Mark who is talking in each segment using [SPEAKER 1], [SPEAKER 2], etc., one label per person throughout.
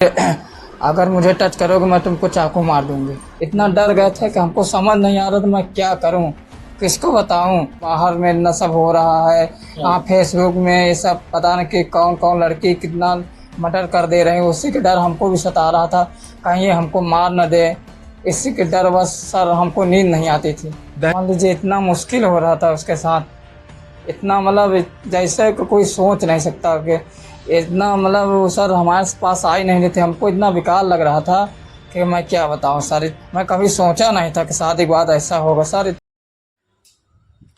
[SPEAKER 1] अगर मुझे टच करोगे मैं तुमको चाकू मार दूंगी। इतना डर गए थे कि हमको समझ नहीं आ रहा था मैं क्या करूं, किसको बताऊं। बाहर में न सब हो रहा है, हाँ फेसबुक में ये सब पता नहीं कि कौन कौन लड़की कितना मर्डर कर दे रहे हैं। उसी के डर हमको भी सता रहा था, कहीं ये हमको मार न दे। इसी के डर बस सर हमको नींद नहीं आती थी। मान लीजिए इतना मुश्किल हो रहा था उसके साथ, इतना मतलब जैसे कि कोई सोच नहीं सकता कि इतना मतलब वो सर हमारे पास आ ही नहीं रहे थे। हमको इतना बेकार लग रहा था कि मैं क्या बताऊं सर। मैं कभी सोचा नहीं था कि शादी के बाद ऐसा होगा सर।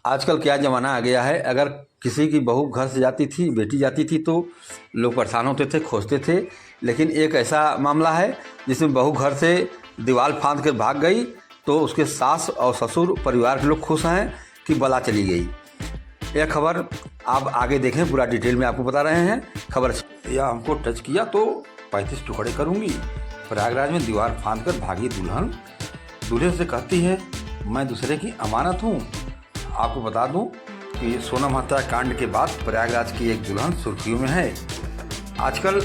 [SPEAKER 2] आजकल क्या ज़माना आ गया है, अगर किसी की बहू घर से जाती थी, बेटी जाती थी तो लोग परेशान होते थे, खोजते थे। लेकिन एक ऐसा मामला है जिसमें बहू घर से दीवार फांद कर भाग गई तो उसके सास और ससुर परिवार के लोग खुश हैं कि बला चली गई। यह खबर आप आगे देखें, पूरा डिटेल में आपको बता रहे हैं। खबर या हमको टच किया तो 35 टुकड़े करूँगी। प्रयागराज में दीवार फांद कर भागी दुल्हन, दूल्हे से कहती है मैं दूसरे की अमानत हूँ। आपको बता दूं कि सोनम हत्याकांड के बाद प्रयागराज की एक दुल्हन सुर्खियों में है। आजकल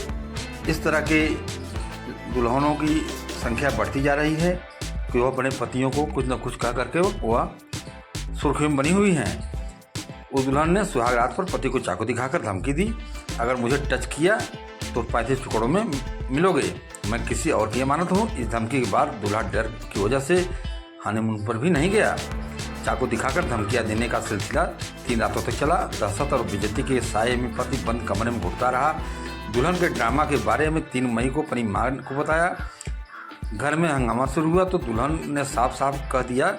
[SPEAKER 2] इस तरह के दुल्हनों की संख्या बढ़ती जा रही है कि वह अपने पतियों को कुछ न कुछ कह करके वह सुर्खियों में बनी हुई हैं। उस दुल्हन ने सुहाग रात पर पति को चाकू दिखाकर धमकी दी, अगर मुझे टच किया तो 35 टुकड़ों में मिलोगे, मैं किसी और की अमानत हूँ। इस धमकी के बाद दूल्हा डर की वजह से हनीमून पर भी नहीं गया। चाकू दिखाकर धमकियां देने का सिलसिला 3 रातों तक चला। दहशत और बेइज्जती के साये में पति बंद कमरे में घुटता रहा। दुल्हन के ड्रामा के बारे में 3 मई को अपनी मां को बताया। घर में हंगामा शुरू हुआ तो दुल्हन ने साफ साफ कह दिया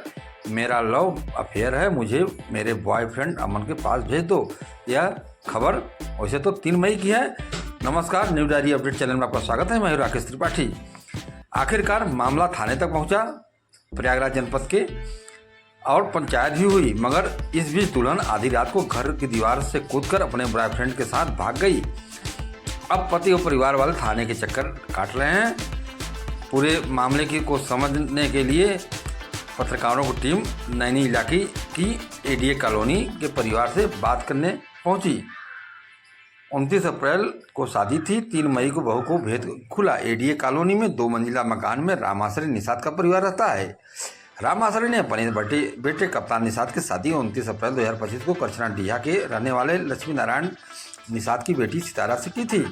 [SPEAKER 2] मेरा लव अफेयर है, मुझे मेरे बॉयफ्रेंड अमन के पास भेज दो। यह खबर वैसे तो 3 मई की है। नमस्कार, न्यू डायरी अपडेट चैनल में आपका स्वागत है। मैं राकेश त्रिपाठी। आखिरकार मामला थाने तक पहुंचा प्रयागराज जनपद के और पंचायत भी हुई, मगर इस बीच दुल्हन आधी रात को घर की दीवार से कूदकर अपने बॉयफ्रेंड के साथ भाग गई। अब पति और परिवार वाले थाने के चक्कर काट रहे हैं। पूरे मामले को समझने के लिए पत्रकारों की टीम नैनी इलाके की एडीए कॉलोनी के परिवार से बात करने पहुंची। 29 अप्रैल को शादी थी, 3 मई को बहू को भेद खुला। एडीए कॉलोनी में 2 मंजिला मकान में रामाश्रय निषाद का परिवार रहता है। रामाश्रय ने अपने बेटे कप्तान निषाद की शादी 29 अप्रैल 2025 को करछना डीहा के रहने वाले लक्ष्मी नारायण निषाद की बेटी सितारा से की थी।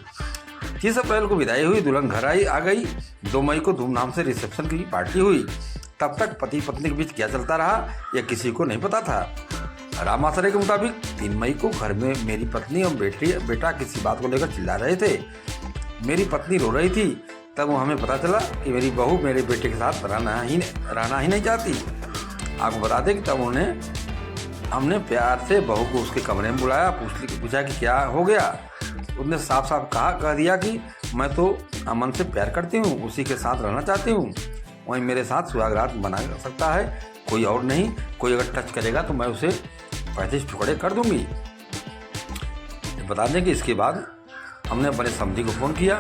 [SPEAKER 2] 30 अप्रैल को विदाई हुई, दुल्हन घर आ गई। 2 मई को धूमधाम से रिसेप्शन की पार्टी हुई। तब तक पति पत्नी के बीच क्या चलता रहा यह किसी को नहीं पता था। रामाश्रय के मुताबिक 3 मई को घर में मेरी पत्नी और बेटा किसी बात को लेकर चिल्ला रहे थे। मेरी पत्नी रो रही थी, तब हमें पता चला कि मेरी बहू मेरे बेटे के साथ रहना ही नहीं चाहती। आपको बता दें कि तब हमने प्यार से बहू को उसके कमरे में बुलाया, पूछा कि क्या हो गया। उसने साफ साफ कह दिया कि मैं तो अमन से प्यार करती हूँ, उसी के साथ रहना चाहती हूँ, वहीं मेरे साथ सुहाग रात बना सकता है, कोई और नहीं। कोई अगर टच करेगा तो मैं उसे 35 टुकड़े कर दूंगी। बता दें कि इसके बाद हमने अपने समधी को फ़ोन किया,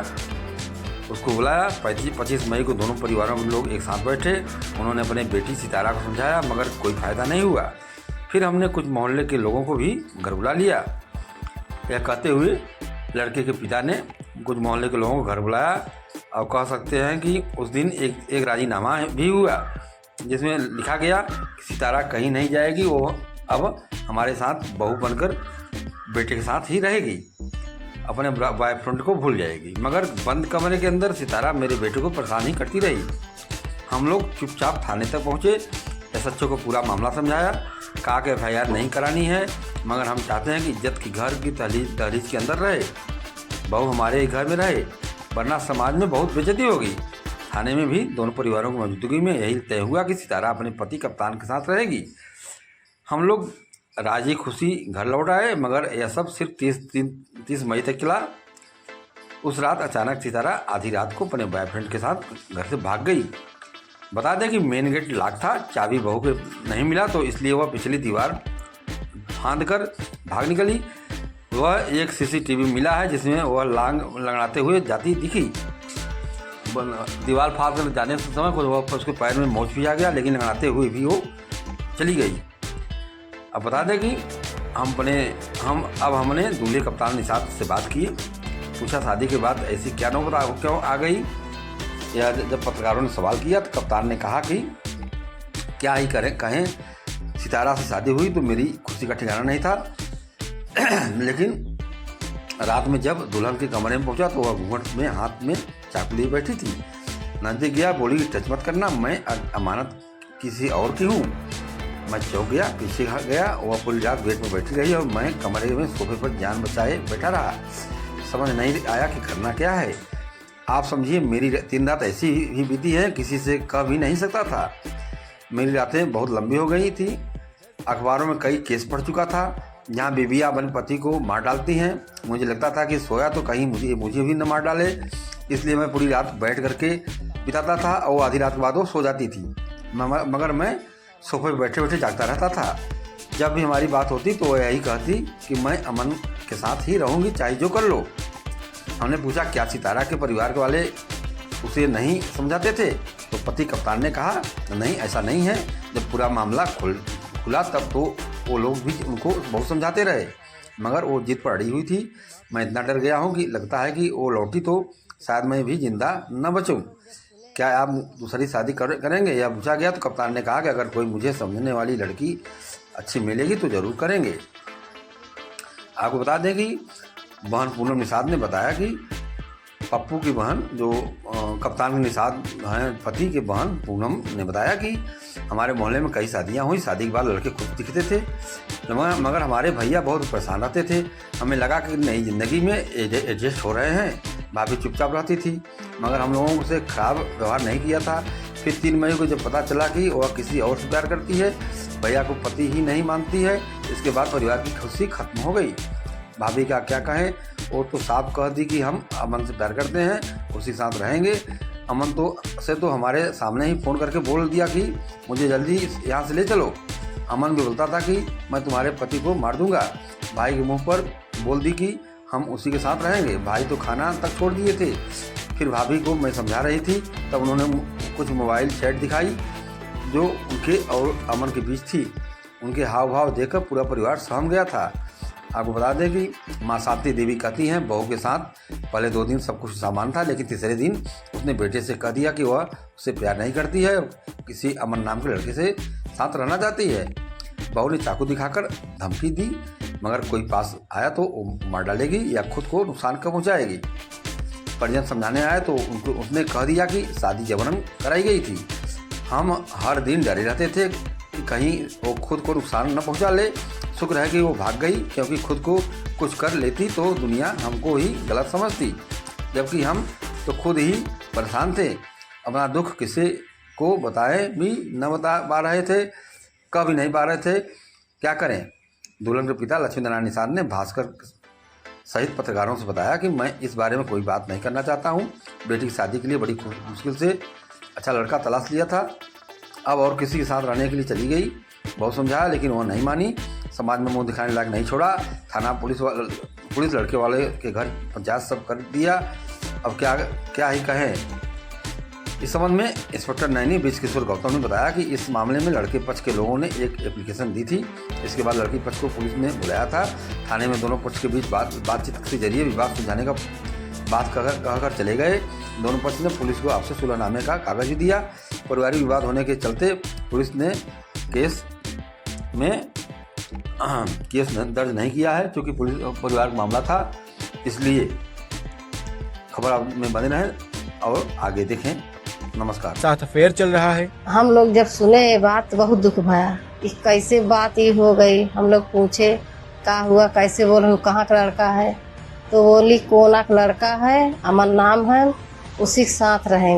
[SPEAKER 2] उसको बुलाया। 25 मई को दोनों परिवारों के लोग एक साथ बैठे। उन्होंने अपने बेटी सितारा को समझाया, मगर कोई फ़ायदा नहीं हुआ। फिर हमने कुछ मोहल्ले के लोगों को भी घर बुला लिया। यह कहते हुए लड़के के पिता ने कुछ मोहल्ले के लोगों को घर बुलाया और कह सकते हैं कि उस दिन एक राजीनामा भी हुआ जिसमें लिखा गया कि सितारा कहीं नहीं जाएगी, वो अब हमारे साथ बहू बनकर बेटे के साथ ही रहेगी, अपने बॉयफ्रेंड को भूल जाएगी। मगर बंद कमरे के अंदर सितारा मेरे बेटे को परेशान ही करती रही। हम लोग चुपचाप थाने तक पहुँचे, एसएचओ को पूरा मामला समझाया, कहा कि FIR नहीं करानी है, मगर हम चाहते हैं कि इज्जत की घर की दहलीज के अंदर रहे, बहू हमारे ही घर में रहे, वरना समाज में बहुत बेइज्जती होगी। थाने में भी दोनों परिवारों की मौजूदगी में यही तय हुआ कि सितारा अपने पति कप्तान के साथ रहेगी। हम लोग राजी खुशी घर लौट आए, मगर यह सब सिर्फ 30 मई तक चला। उस रात अचानक सितारा आधी रात को अपने बॉयफ्रेंड के साथ घर से भाग गई। बता दें कि मेन गेट लॉक था, चाबी बहू को नहीं मिला, तो इसलिए वह पिछली दीवार फांद कर भाग निकली। वह एक CCTV मिला है जिसमें वह लांग लंगड़ाते हुए जाती दिखी। दीवार फाड़ कर जाने से समय वह उसके पैर में मोच भी आ गया, लेकिन लंगड़ाते हुए भी वो चली गई। अब बता दें कि हमने दूल्हे कप्तान निषाद से बात की। पूछा शादी के बाद ऐसी क्या नौबत क्यों आ गई। या जब पत्रकारों ने सवाल किया तो कप्तान ने कहा कि क्या ही कहें, सितारा से शादी हुई तो मेरी खुशी का ठिकाना नहीं था। लेकिन रात में जब दुल्हन के कमरे में पहुंचा तो वह घूंघट में हाथ में चाकू लिए बैठी थी। नजदीक गया, बोली टच मत करना, मैं अमानत किसी और की हूँ। मैं चौंक गया, पीछे गया। वह पूरी रात बेड में बैठी रही और मैं कमरे में सोफे पर जान बचाए बैठा रहा। समझ नहीं आया कि करना क्या है। आप समझिए, मेरी 3 रात ऐसी ही बीती है, किसी से कह भी नहीं सकता था। मेरी रातें बहुत लंबी हो गई थी। अखबारों में कई केस पढ़ चुका था जहाँ बीवियाँ अपने पति को मार डालती हैं। मुझे लगता था कि सोया तो कहीं मुझे भी न मार डाले, इसलिए मैं पूरी रात बैठ करके बिताता था और आधी रात के बाद वो सो जाती थी। मगर मैं सोफे पर बैठे बैठे जागता रहता था। जब भी हमारी बात होती तो वह यही कहती कि मैं अमन के साथ ही रहूँगी, चाहे जो कर लो। हमने पूछा क्या सितारा के परिवार के वाले उसे नहीं समझाते थे, तो पति कप्तान ने कहा नहीं, ऐसा नहीं है। जब पूरा मामला खुला तब तो वो लोग भी उनको बहुत समझाते रहे, मगर वो जिद पर अड़ी हुई थी। मैं इतना डर गया हूँ कि लगता है कि वो लौटी तो शायद मैं भी जिंदा न बचूं। क्या आप दूसरी शादी करेंगे? यह पूछा गया तो कप्तान ने कहा कि अगर कोई मुझे समझने वाली लड़की अच्छी मिलेगी तो ज़रूर करेंगे। आपको बता दें कि बहन पूनम निषाद ने बताया कि पप्पू की बहन जो कप्तान के निषाद हैं, पति के बहन पूनम ने बताया कि हमारे मोहल्ले में कई शादियां हुई। शादी के बाद लड़के खुश दिखते थे, मगर हमारे भैया बहुत परेशान रहते थे। हमें लगा कि नई ज़िंदगी में एडजस्ट हो रहे हैं। भाभी चुपचाप रहती थी, मगर हम लोगों से खराब व्यवहार नहीं किया था। फिर 3 मई को जब पता चला कि वह किसी और से प्यार करती है, भैया को पति ही नहीं मानती है, इसके बाद परिवार की खुशी खत्म हो गई। भाभी का क्या कहें, वो तो साफ कह दी कि हम अमन से प्यार करते हैं, उसी साथ रहेंगे। अमन तो हमारे सामने ही फ़ोन करके बोल दिया कि मुझे जल्दी यहाँ से ले चलो। अमन भी बोलता था कि मैं तुम्हारे पति को मार दूंगा। भाई के मुंह पर बोल दी कि हम उसी के साथ रहेंगे। भाई तो खाना तक छोड़ दिए थे। फिर भाभी को मैं समझा रही थी, तब उन्होंने कुछ मोबाइल चैट दिखाई जो उनके और अमन के बीच थी। उनके हाव भाव देखकर पूरा परिवार सहम गया था। आपको बता दें कि माँ साती देवी कहती हैं, बहू के साथ पहले 2 दिन सब कुछ सामान था, लेकिन तीसरे दिन उसने बेटे से कह दिया कि वह उससे प्यार नहीं करती है, किसी अमन नाम के लड़के से साथ रहना चाहती है। बहू ने चाकू दिखाकर धमकी दी, मगर कोई पास आया तो वो मार डालेगी या खुद को नुकसान पहुँचाएगी। परिजन समझाने आए तो उसने कह दिया कि शादी जबरन कराई गई थी। हम हर दिन डरे रहते थे कि कहीं वो खुद को नुकसान न पहुँचा ले। शुक्र है कि वो भाग गई, क्योंकि खुद को कुछ कर लेती तो दुनिया हमको ही गलत समझती, जबकि हम तो खुद ही परेशान थे। अपना दुख किसी को बताए भी न बता पा रहे थे, कह भी नहीं पा रहे थे, क्या करें। दुल्हन के पिता लक्ष्मी नारायण निषाद ने भास्कर सहित पत्रकारों से बताया कि मैं इस बारे में कोई बात नहीं करना चाहता हूँ। बेटी की शादी के लिए बड़ी मुश्किल से अच्छा लड़का तलाश लिया था, अब और किसी के साथ रहने के लिए चली गई। बहुत समझाया लेकिन वो नहीं मानी। समाज में मुंह दिखाने लायक नहीं छोड़ा। थाना पुलिस लड़के वाले के घर पंचायत सब कर दिया। अब क्या ही कहें। इस संबंध में इंस्पेक्टर नैनी ब्रिजकिशोर गौतम ने बताया कि इस मामले में लड़के पक्ष के लोगों ने एक एप्लीकेशन दी थी। इसके बाद लड़की पक्ष को पुलिस ने बुलाया था। थाने में दोनों पक्ष के बीच बातचीत के जरिए विवाद सुलझाने का बात कहकर चले गए। दोनों पक्ष ने पुलिस को आपसे सुलहनामे का कागज भी दिया। पारिवारिक विवाद होने के चलते पुलिस ने केस दर्ज नहीं किया है, क्योंकि पुलिस परिवार का मामला था। इसलिए खबर में बने रहें और आगे देखें। नमस्कार।
[SPEAKER 3] साथ अफेयर चल रहा है।
[SPEAKER 4] हम लोग जब सुने ये बात तो बहुत दुख भया कि कैसे बात ये हो गई। हम लोग पूछे क्या हुआ, कैसे बोल रहे, कहाँ का लड़का है, तो बोली कोना का लड़का है, अमन नाम है, उसी के साथ रहेंगे।